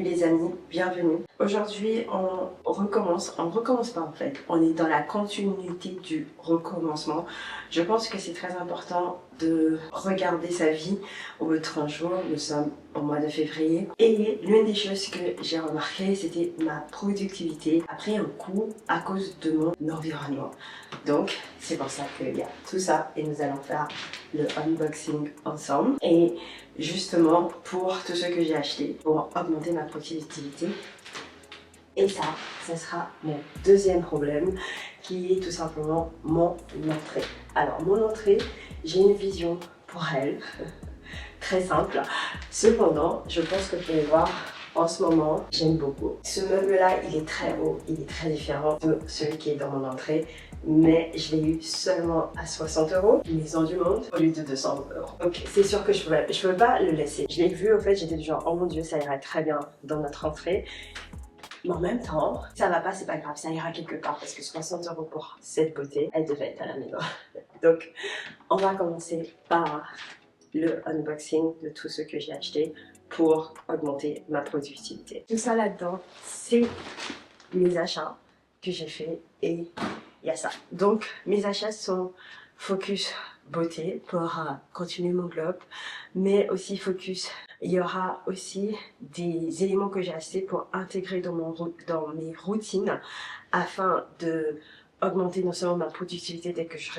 les amis, bienvenue. Aujourd'hui on recommence pas en fait, on est dans la continuité du recommencement. Je pense que c'est très important de regarder sa vie au bout de 30 jours, nous sommes au mois de février. Et l'une des choses que j'ai remarqué, c'était ma productivité a pris un coup à cause de mon environnement. Donc c'est pour ça qu'il y a tout ça et nous allons faire le unboxing ensemble. Et justement pour tout ce que j'ai acheté pour augmenter ma productivité. Et ça sera mon deuxième problème qui est tout simplement mon entrée. Alors mon entrée, j'ai une vision pour elle, très simple. Cependant, je pense que vous pouvez voir en ce moment, j'aime beaucoup. Ce meuble-là, il est très haut, il est très différent de celui qui est dans mon entrée. Mais je l'ai eu seulement à 60 €, maison du monde, au lieu de 200 €. Donc c'est sûr que je peux pas le laisser. Je l'ai vu, en fait, j'étais du genre, oh mon dieu, ça irait très bien dans notre entrée. Mais en même temps, ça va pas, c'est pas grave, ça ira quelque part parce que 60 € pour cette beauté, elle devait être à la maison. Donc on va commencer par le unboxing de tout ce que j'ai acheté pour augmenter ma productivité. Tout ça là-dedans, c'est mes achats que j'ai fait et il y a ça. Donc mes achats sont focus beauté pour continuer mon glow, mais aussi focus. Il y aura aussi des éléments que j'ai achetés pour intégrer dans mes routines afin de augmenter non seulement ma productivité dès que je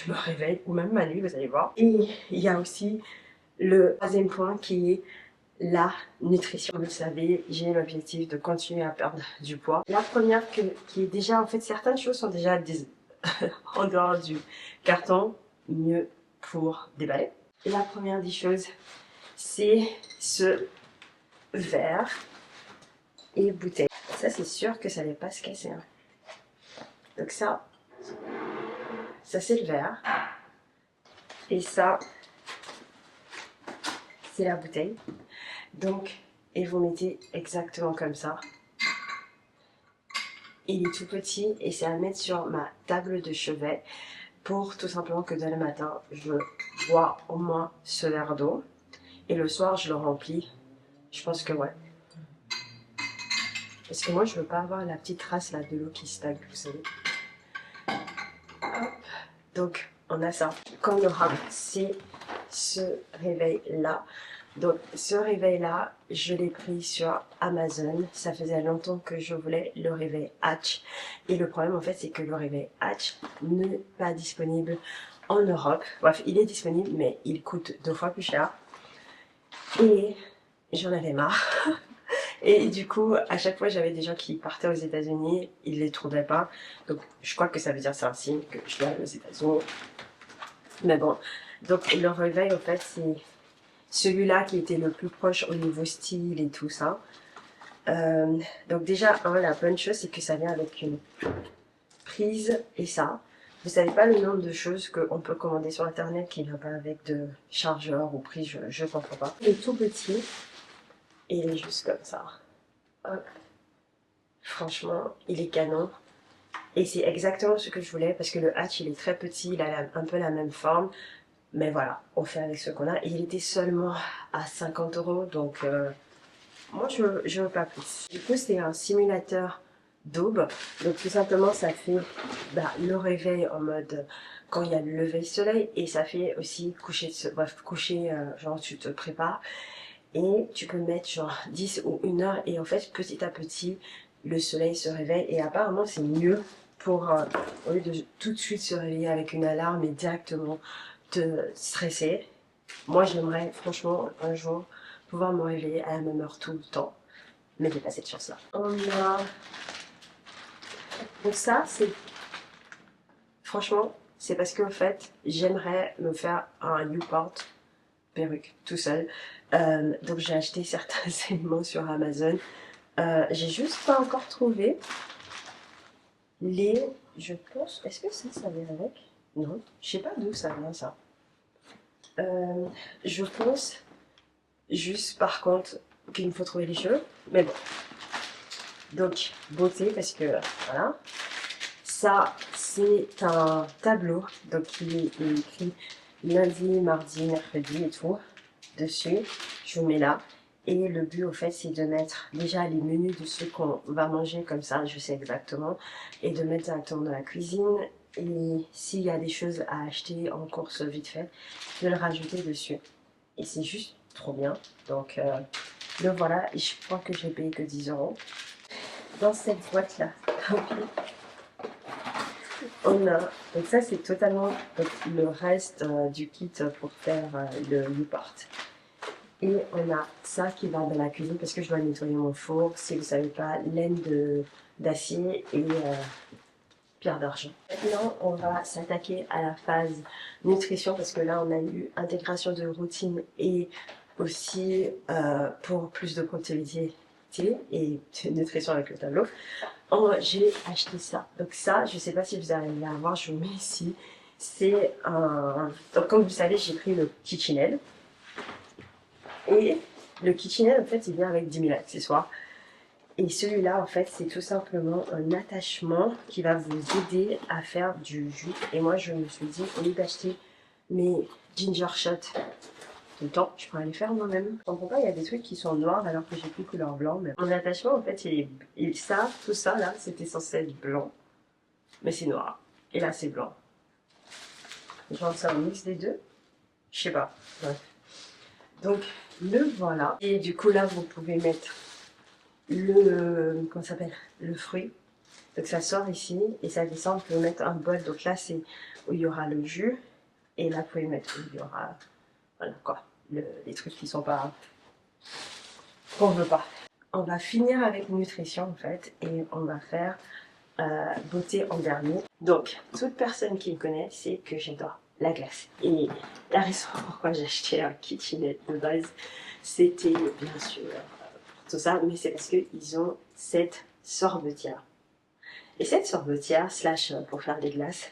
me réveille ou même ma nuit, vous allez voir. Et il y a aussi le troisième point qui est la nutrition. Vous le savez, j'ai l'objectif de continuer à perdre du poids. La première qui est déjà, en fait, certaines choses sont déjà en dehors du carton, mieux pour déballer. La première des choses, c'est ce verre et bouteille. Ça, c'est sûr que ça n'allait pas se casser. Hein. Donc ça c'est le verre. Et ça, c'est la bouteille. Donc, et vous mettez exactement comme ça. Il est tout petit et c'est à mettre sur ma table de chevet pour tout simplement que dès le matin, je bois au moins ce verre d'eau. Et le soir, je le remplis. Je pense que ouais. Parce que moi, je veux pas avoir la petite trace là de l'eau qui stagne, vous savez. Hop. Donc, on a ça. Comme le rap, c'est ce réveil-là. Donc, ce réveil-là, je l'ai pris sur Amazon. Ça faisait longtemps que je voulais le réveil Hatch. Et le problème, en fait, c'est que le réveil Hatch n'est pas disponible en Europe. Bref, il est disponible, mais il coûte 2 fois plus cher. Et j'en avais marre. Et du coup, à chaque fois, j'avais des gens qui partaient aux États-Unis, ils les trouvaient pas. Donc, je crois que ça veut dire c'est un signe que je dois aller aux États-Unis. Mais bon, donc le réveil, en fait, c'est celui-là qui était le plus proche au niveau style et tout ça. Donc déjà, la bonne chose, c'est que ça vient avec une prise et ça. Vous savez pas le nombre de choses qu'on peut commander sur internet qui ne vient pas avec de chargeur ou prise, je comprends pas. Il est tout petit et il est juste comme ça. Hop. Franchement, il est canon. Et c'est exactement ce que je voulais parce que le hatch, il est très petit, il a un peu la même forme. Mais voilà, on fait avec ce qu'on a. Et il était seulement à 50 €, donc moi je veux pas plus. Du coup, c'est un simulateur d'aube. Donc tout simplement, ça fait le réveil en mode quand il y a le lever du soleil. Et ça fait aussi coucher, genre tu te prépares. Et tu peux mettre genre 10 ou 1 heure. Et en fait, petit à petit, le soleil se réveille. Et apparemment, c'est mieux pour, au lieu de tout de suite se réveiller avec une alarme et directement te stresser. Moi, j'aimerais franchement un jour pouvoir me réveiller à la même heure tout le temps. Mais j'ai pas cette chance-là. On a... Donc ça, c'est... Franchement, c'est parce qu'en fait, j'aimerais me faire un Newport perruque tout seul. Donc j'ai acheté certains éléments sur Amazon. J'ai juste pas encore trouvé les... Je pense... Est-ce que ça vient avec? Non, je sais pas d'où ça vient ça. Je pense juste par contre qu'il me faut trouver les cheveux, mais bon. Donc beauté parce que voilà. Ça c'est un tableau, donc il est écrit lundi, mardi, mercredi et tout dessus. Je vous mets là. Et le but, au fait, c'est de mettre déjà les menus de ce qu'on va manger, comme ça, je sais exactement. Et de mettre directement dans la cuisine. Et s'il y a des choses à acheter en course vite fait, de le rajouter dessus. Et c'est juste trop bien. Donc, le voilà. Et je crois que j'ai payé que 10 euros. Dans cette boîte-là, on a, donc ça c'est totalement le reste du kit pour faire le Newport. Et on a ça qui va dans la cuisine parce que je dois nettoyer mon four. Si vous ne savez pas, laine d'acier et pierre d'argent. Maintenant, on va s'attaquer à la phase nutrition parce que là, on a eu intégration de routine et aussi pour plus de continuité et de nutrition avec le tableau. J'ai acheté ça. Donc ça, je ne sais pas si vous arrivez à voir, je vous mets ici. C'est un... Donc comme vous savez, j'ai pris le KitchenAid. Et le KitchenAid, en fait, il vient avec 10 000 accessoires. Et celui-là, en fait, c'est tout simplement un attachement qui va vous aider à faire du jus. Et moi, je me suis dit, au lieu d'acheter mes ginger shots tout le temps, je pourrais les faire moi-même. Je comprends pas, il y a des trucs qui sont noirs alors que j'ai plus couleur blanc. Mais mon attachement, en fait, ça, tout ça, là, c'était censé être blanc. Mais c'est noir. Et là, c'est blanc. Genre, c'est un mix des deux. Je sais pas. Bref. Donc, le voilà. Et du coup, là, vous pouvez mettre comment ça s'appelle, le fruit. Donc ça sort ici et ça descend. Vous pouvez mettre un bol. Donc là c'est où il y aura le jus et là vous pouvez mettre où il y aura, voilà quoi, les trucs qui sont pas, qu'on veut pas. On va finir avec nutrition en fait et on va faire beauté en dernier. Donc toute personne qui me connaît sait que j'adore la glace et la raison pourquoi j'ai acheté un KitchenAid de base, c'était bien sûr tout ça, mais c'est parce qu'ils ont cette sorbetière. Et cette sorbetière, slash pour faire des glaces,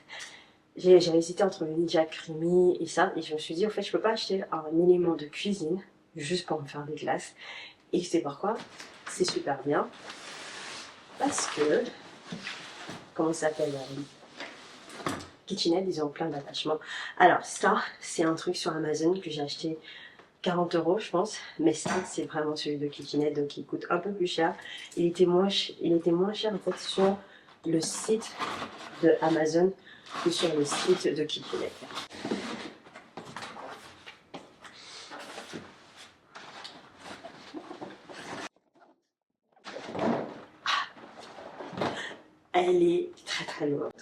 j'ai hésité entre le Ninja Creamy et ça, et je me suis dit, en fait, je peux pas acheter un élément de cuisine juste pour me faire des glaces. Et c'est pourquoi c'est super bien, parce que, comment ça s'appelle, KitchenAid, ils ont plein d'attachements. Alors ça, c'est un truc sur Amazon que j'ai acheté 40 euros, je pense. Mais ça, c'est vraiment celui de KitchenAid, donc il coûte un peu plus cher. Il était moins cher en fait sur le site de Amazon que sur le site de KitchenAid. Elle est très très lourde.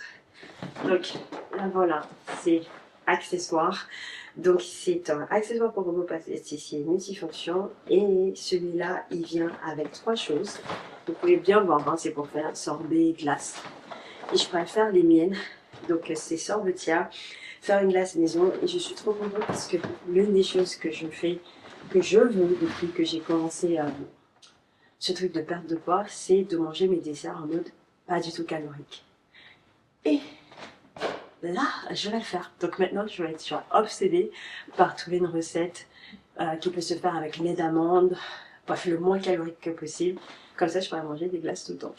Donc là voilà, c'est accessoire. Donc c'est un accessoire pour robot pâtissier multifonction et celui-là il vient avec 3 choses. Vous pouvez bien voir, hein, c'est pour faire sorbet, glace. Et je préfère les miennes. Donc c'est sorbetière, faire une glace maison et je suis trop contente parce que l'une des choses que je fais, que je veux depuis que j'ai commencé ce truc de perte de poids, c'est de manger mes desserts en mode pas du tout calorique. Et là, je vais le faire. Donc maintenant, je vais être obsédée par trouver une recette qui peut se faire avec lait d'amande, bref, le moins calorique que possible. Comme ça, je pourrais manger des glaces tout le temps.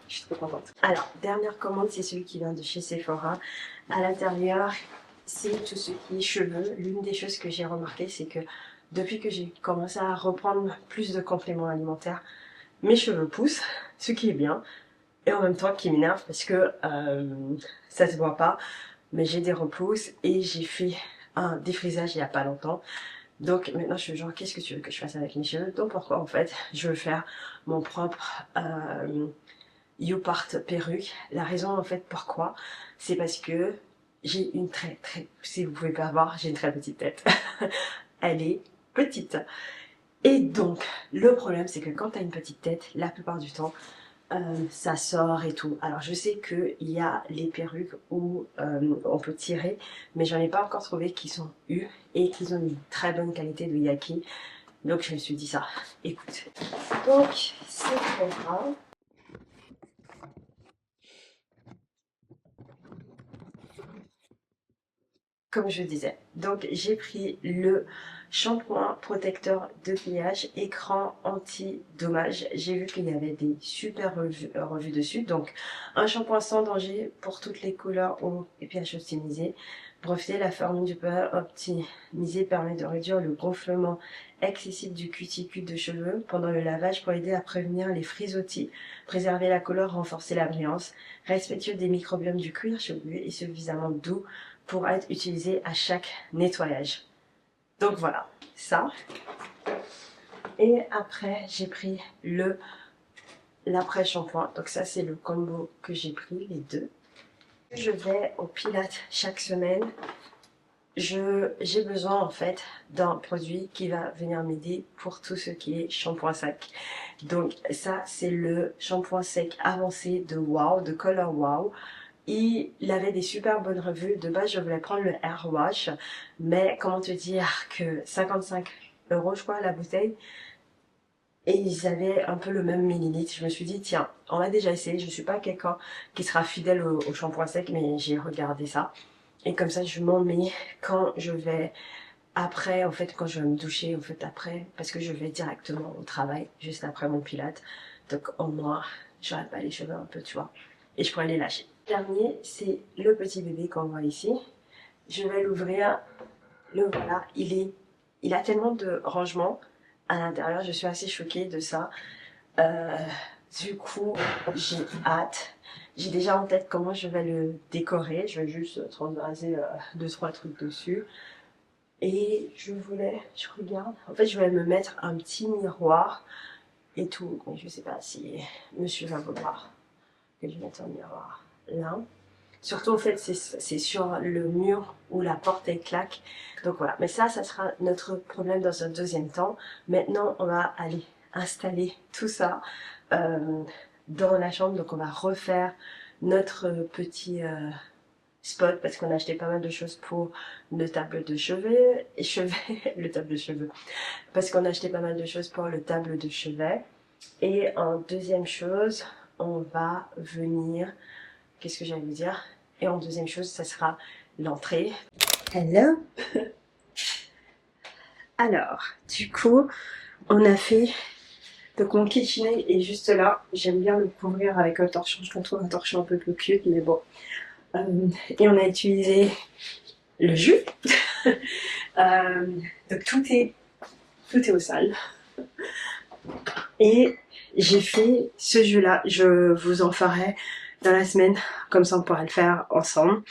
Je suis trop contente. Alors, dernière commande, c'est celui qui vient de chez Sephora. À l'intérieur, c'est tout ce qui est cheveux. L'une des choses que j'ai remarqué, c'est que depuis que j'ai commencé à reprendre plus de compléments alimentaires, mes cheveux poussent, ce qui est bien. Et en même temps, qui m'énerve parce que ça se voit pas, mais j'ai des repousses et j'ai fait un défrisage il y a pas longtemps. Donc maintenant je suis genre qu'est-ce que tu veux que je fasse avec mes cheveux? Donc pourquoi en fait je veux faire mon propre YouPart perruque. La raison en fait pourquoi, c'est parce que j'ai une si vous pouvez pas voir, j'ai une très petite tête. Elle est petite. Et donc le problème c'est que quand tu as une petite tête, la plupart du temps ça sort et tout. Alors je sais qu'il y a les perruques où on peut tirer, mais j'en ai pas encore trouvé qui sont U et qui ont une très bonne qualité de yaki. Donc je me suis dit ça, écoute. Donc c'est trop grave. Comme je disais, donc j'ai pris le shampoing protecteur de pliage, écran anti-dommage. J'ai vu qu'il y avait des super revues dessus. Donc, un shampoing sans danger pour toutes les couleurs et pH optimisé. Breveté, la formule du pH optimisé permet de réduire le gonflement excessif du cuticule de cheveux pendant le lavage pour aider à prévenir les frisottis, préserver la couleur, renforcer la brillance, respectueux des microbiomes du cuir chevelu et suffisamment doux pour être utilisé à chaque nettoyage. Donc voilà, ça. Et après, j'ai pris l'après-shampoing. Donc ça, c'est le combo que j'ai pris, les deux. Je vais au Pilates chaque semaine. J'ai besoin en fait d'un produit qui va venir m'aider pour tout ce qui est shampoing sec. Donc ça, c'est le shampoing sec avancé de Wow, de Color Wow. Il avait des super bonnes revues. De base, je voulais prendre le Air Wash, mais comment te dire que 55 € je crois la bouteille. Et ils avaient un peu le même millilitre. Je me suis dit, tiens, on l'a déjà essayé. Je suis pas quelqu'un qui sera fidèle au shampoing sec, mais j'ai regardé ça. Et comme ça, je m'en mets quand je vais après, en fait, quand je vais me doucher, en fait, après, parce que je vais directement au travail, juste après mon pilate. Donc, au moins, j'aurai pas les cheveux un peu, tu vois. Et je pourrais les lâcher. Le dernier, c'est le petit bébé qu'on voit ici. Je vais l'ouvrir. Le voilà, il a tellement de rangements à l'intérieur, je suis assez choquée de ça. Du coup, j'ai hâte. J'ai déjà en tête comment je vais le décorer. Je vais juste transvaser 2-3 trucs dessus. Et je regarde. En fait, je vais me mettre un petit miroir et tout. Mais je sais pas si monsieur va vouloir que je mette un miroir là. Surtout, en fait, c'est sur le mur où la porte est claque. Donc voilà. Mais ça sera notre problème dans un deuxième temps. Maintenant, on va aller installer tout ça dans la chambre. Donc on va refaire notre petit spot parce qu'on a acheté pas mal de choses pour le table de chevet. Le table de cheveux. Parce qu'on a acheté pas mal de choses pour le table de chevet. Et en deuxième chose, on va venir... Qu'est-ce que j'allais vous dire? Et en deuxième chose, ça sera l'entrée. Hello! Alors, du coup, on a fait... Donc mon KitchenAid est juste là. J'aime bien le couvrir avec un torchon. Je trouve un torchon un peu plus cute, mais bon. Et on a utilisé le jus. Donc tout est au sale. Et j'ai fait ce jus-là. Je vous en ferai dans la semaine, comme ça on pourra le faire ensemble.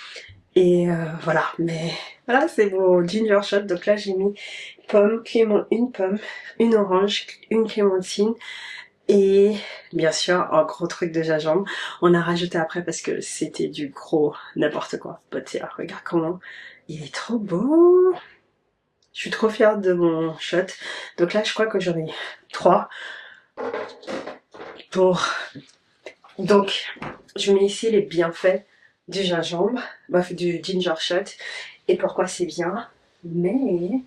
Et voilà, mais voilà, c'est mon ginger shot. Donc là j'ai mis une pomme, une orange, une clémentine et bien sûr un gros truc de gingembre. On a rajouté après parce que c'était du gros n'importe quoi. Tiens, regarde comment il est trop beau. Je suis trop fière de mon shot. Donc là je crois que j'en ai 3 pour... Donc je mets ici les bienfaits du gingembre, bref du ginger shot et pourquoi c'est bien. Mais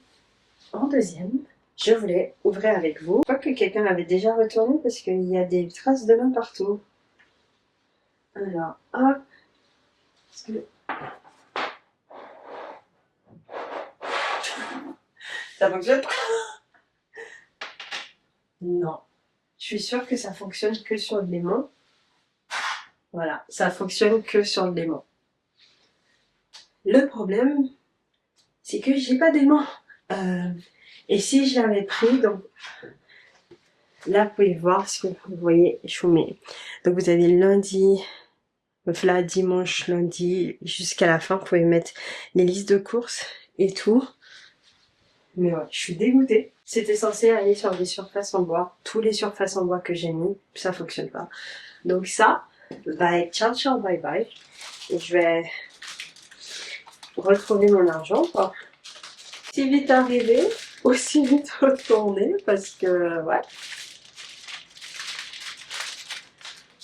en deuxième, je voulais ouvrir avec vous. Je crois que quelqu'un l'avait déjà retourné parce qu'il y a des traces de main partout. Alors, hop. Ça fonctionne pas? Non. Je suis sûre que ça fonctionne que sur le lemon. Voilà, ça fonctionne que sur le lemon. Le problème, c'est que j'ai pas d'aimant. Et si je l'avais pris, donc là vous pouvez voir ce que vous voyez, je vous mets. Donc vous avez lundi, là dimanche, lundi, jusqu'à la fin, vous pouvez mettre les listes de courses et tout. Mais ouais, je suis dégoûtée. C'était censé aller sur des surfaces en bois. Tous les surfaces en bois que j'ai mis, ça fonctionne pas. Donc ça va être ciao ciao bye bye. Et je vais retrouver mon argent, quoi. Si vite arrivé, aussi vite retourné, parce que ouais.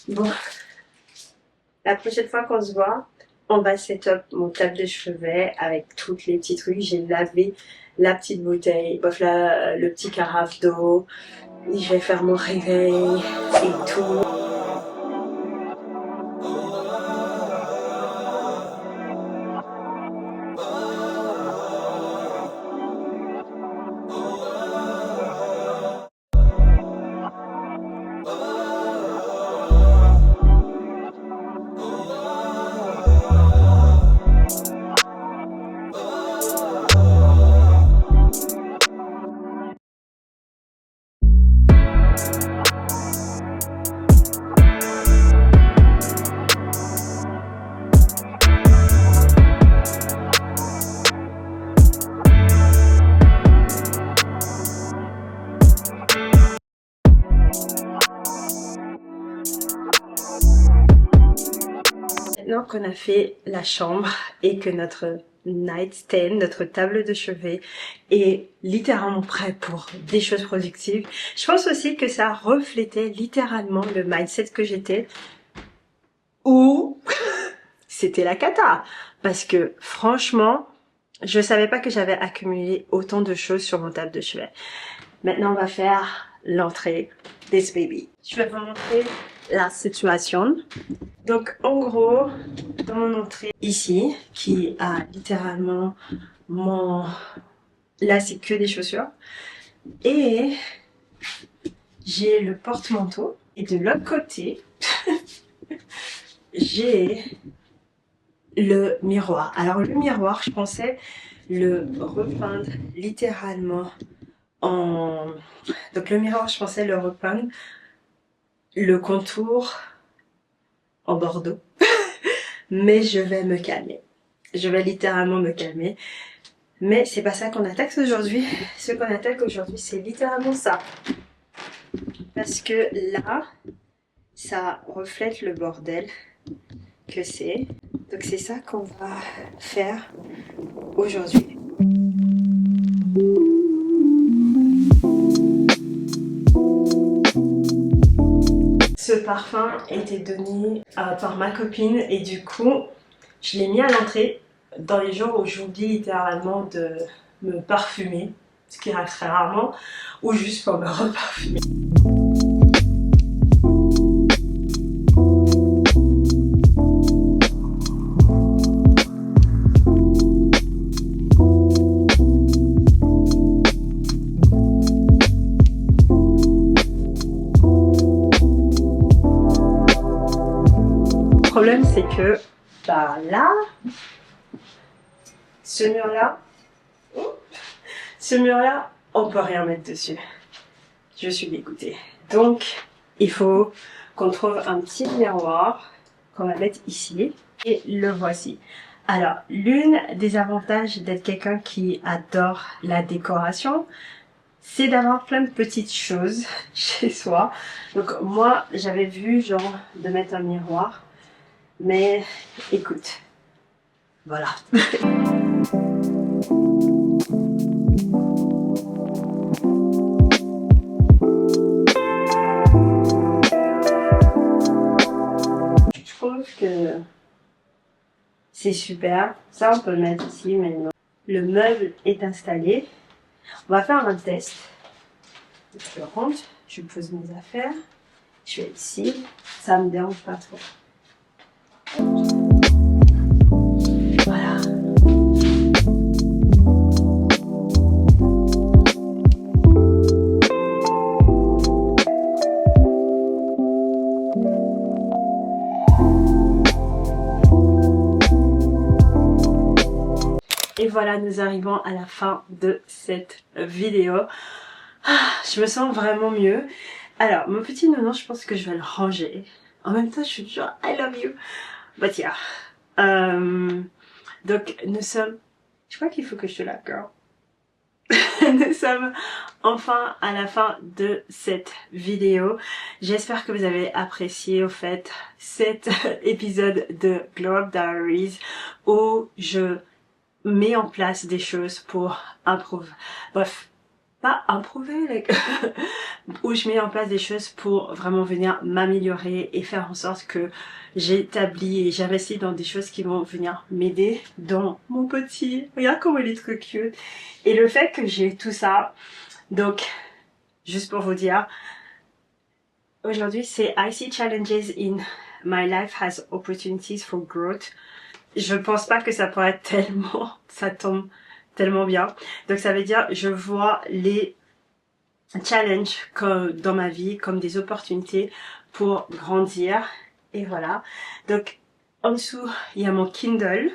Bon, la prochaine fois qu'on se voit, on va set-up mon table de chevet avec toutes les petits trucs. J'ai lavé la petite bouteille, bref, le petit carafe d'eau. Je vais faire mon réveil et tout. maintenant qu'on a fait la chambre et que notre nightstand, notre table de chevet est littéralement prêt pour des choses productives, je pense aussi que ça reflétait littéralement le mindset que j'étais où c'était la cata. Parce que franchement, je savais pas que j'avais accumulé autant de choses sur mon table de chevet. Maintenant, on va faire l'entrée des baby. Je vais vous montrer la situation. Donc, en gros, dans mon entrée ici, qui a littéralement mon... Là, c'est que des chaussures. Et j'ai le porte-manteau. Et de l'autre côté, j'ai le miroir. Alors, le miroir, je pensais le repeindre littéralement en... Donc, le miroir, je pensais le repeindre le contour en bordeaux. Mais je vais me calmer. Je vais littéralement me calmer. Mais c'est pas ça qu'on attaque aujourd'hui. Ce qu'on attaque aujourd'hui, c'est littéralement ça. Parce que là, ça reflète le bordel que c'est. Donc c'est ça qu'on va faire aujourd'hui. Ce parfum a été donné par ma copine et du coup, je l'ai mis à l'entrée dans les jours où j'oublie littéralement de me parfumer, ce qui arrive très rarement, ou juste pour me reparfumer. Le problème c'est que là, ce mur-là, on peut rien mettre dessus. Je suis dégoûtée. Donc, il faut qu'on trouve un petit miroir qu'on va mettre ici. Et le voici. Alors, l'une des avantages d'être quelqu'un qui adore la décoration, c'est d'avoir plein de petites choses chez soi. Donc, moi, j'avais vu genre de mettre un miroir. Mais, écoute, voilà. Je trouve que c'est super. Ça, on peut le mettre ici, mais non. Le meuble est installé. On va faire un test. Je rentre, je pose mes affaires. Je vais ici. Ça me dérange pas trop. Voilà. Et voilà, nous arrivons à la fin de cette vidéo. Je me sens vraiment mieux. Alors, mon petit nounou, je pense que je vais le ranger. En même temps, je suis genre, I love you. But yeah. Donc, nous sommes... Je crois qu'il faut que je te la girl. Nous sommes enfin à la fin de cette vidéo. J'espère que vous avez apprécié au fait cet épisode de Glow Up Diaries où je mets en place des choses pour improver. Bref, pas improver, like, où je mets en place des choses pour vraiment venir m'améliorer et faire en sorte que j'établis et j'investis dans des choses qui vont venir m'aider dans mon petit. Regarde comment il est trop cute. Et le fait que j'ai tout ça, donc, juste pour vous dire, aujourd'hui c'est I see challenges in my life has opportunities for growth. Je pense pas que ça pourrait être tellement, ça tombe tellement bien. Donc ça veut dire, je vois les challenges comme dans ma vie comme des opportunités pour grandir. Et voilà. Donc en dessous, il y a mon Kindle.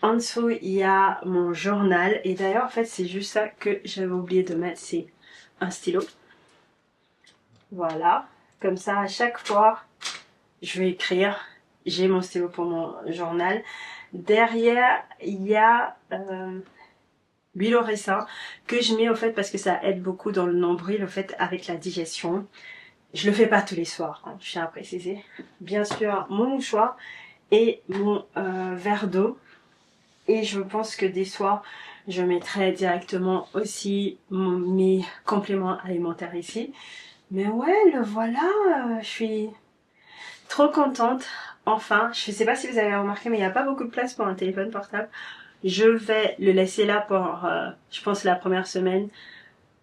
En dessous, il y a mon journal. Et d'ailleurs, en fait, c'est juste ça que j'avais oublié de mettre, c'est un stylo. Voilà. Comme ça, à chaque fois, je vais écrire. J'ai mon stylo pour mon journal. Derrière, il y a l'huile au raisin que je mets au fait parce que ça aide beaucoup dans le nombril au fait avec la digestion. Je le fais pas tous les soirs, hein, je tiens à préciser. Bien sûr, mon mouchoir et mon verre d'eau. Et je pense que des soirs, je mettrai directement aussi mes compléments alimentaires ici. Mais ouais, le voilà, je suis trop contente. Enfin, je sais pas si vous avez remarqué, mais il n'y a pas beaucoup de place pour un téléphone portable. Je vais le laisser là pour, je pense, la première semaine.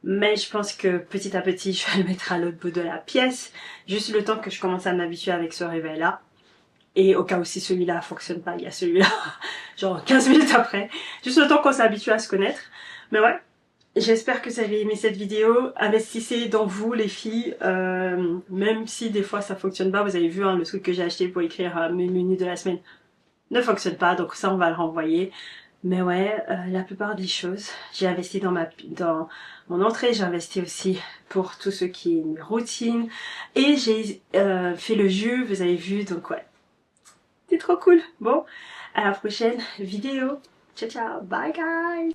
Mais je pense que petit à petit, je vais le mettre à l'autre bout de la pièce. Juste le temps que je commence à m'habituer avec ce réveil-là. Et au cas où si celui-là fonctionne pas, il y a celui-là, genre 15 minutes après. Juste le temps qu'on s'habitue à se connaître. Mais ouais, j'espère que vous avez aimé cette vidéo. Investissez dans vous les filles, même si des fois ça fonctionne pas. Vous avez vu hein, le truc que j'ai acheté pour écrire mes menus de la semaine ne fonctionne pas, donc ça on va le renvoyer. Mais ouais, la plupart des choses, j'ai investi dans mon entrée, j'ai investi aussi pour tout ce qui est une routine. Et j'ai fait le jus, vous avez vu, donc ouais. C'est trop cool. Bon, à la prochaine vidéo. Ciao ciao, bye guys.